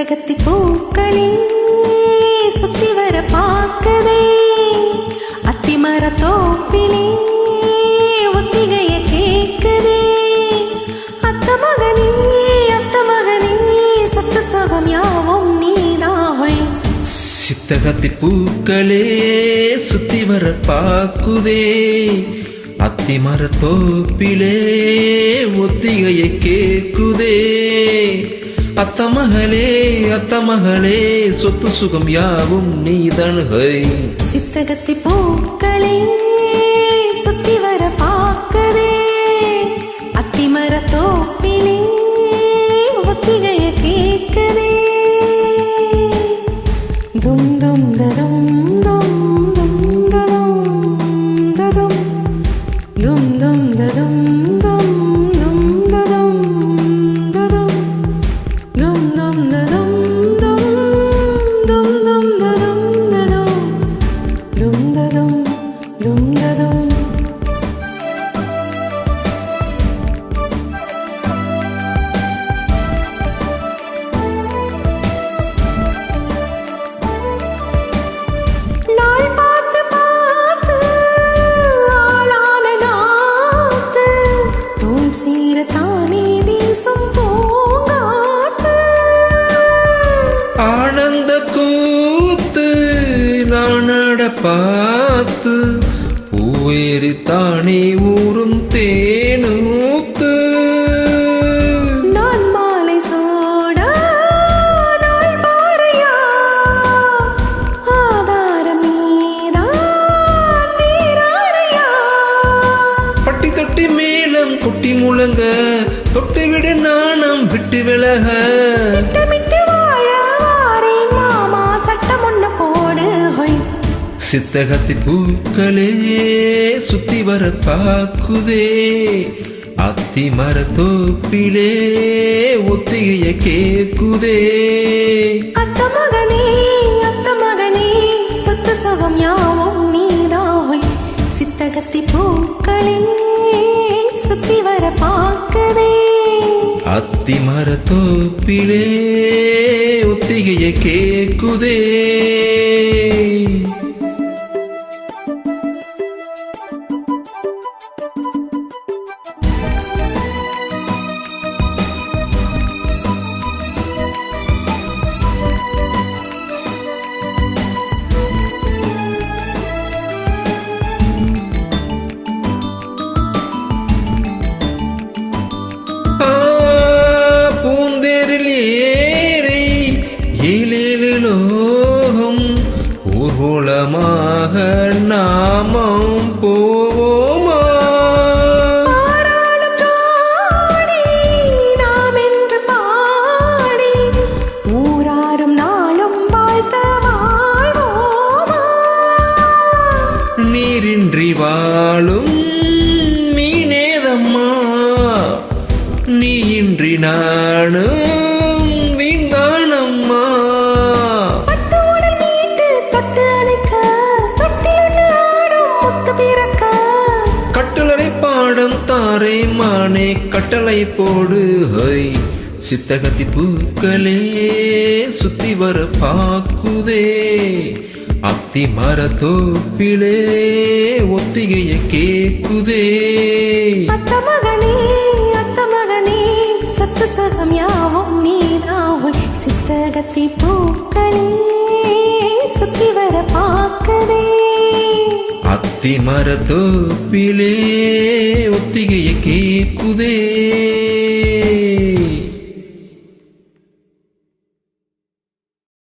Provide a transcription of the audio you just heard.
சித்தகத்தி பூக்களே சுத்தி வர பார்க்குதே அத்திமர தோப்பிலே ஒத்திகைய கேக்குதே அத்த மகனே சத்து சகம் யாவும் நீதாய் சித்தகத்தி பூக்களே சுத்தி வர பார்க்குதே அத்திமர தோப்பிலே ஒத்திகைய கேக்குதே அத்த மகளே சொத்து சுகம் யாவும் நீதான் ஹை சித்தகத்தி பூக்களே சுத்தி வர பார்க்குதே அத்திமர தோப்பிலே ஒத்திகைய கேக்குதே தும் தும் ததும் தும் தும் ததும் தும் தும் ததும் பார்த்து பூவேறி தானே ஊரும் தேனூத்து நான் மாலை சோட நாள் பாறையா ஆதாரம் நீதான் வீராரையா பட்டி தொட்டி மேலம் கொட்டி முழங்க தொட்டு விடு நாணம் விட்டு விலக சித்தகத்தி பூக்களே சுத்தி வர பார்க்குதே அத்திமர தோப்பிலே ஒத்திகைய கேக்குதே அத்த மகனே சத்து சுகம் யாவும் நீதாய் சித்தகத்தி பூக்களே சுத்தி வர பார்க்குதே அத்திமர தோப்பிலே ஒத்திகைய கேக்குதே ஊர்வலமாக நாமம் போவோமா நாம் என்று பாடி ஊராரும் நாளும் வாழ்த்த வாழ்வோமா நீரின்றி வாழும் மீனேதம்மா நீயின்றி நானும் தாரை மானே கட்டளை போடு ஹை சித்தகத்தி பூக்களே சுத்தி வர பார்க்குதே அத்திமர தோப்பிலே ஒத்திகைய கேக்குதே அத்த மகனே சத்து சகம் யாவும் நீதாய் சித்தகத்தி பூக்களே சுத்தி வர பார்க்குதே அத்திமர தோப்பிலே ஒத்திகைய கேக்குதே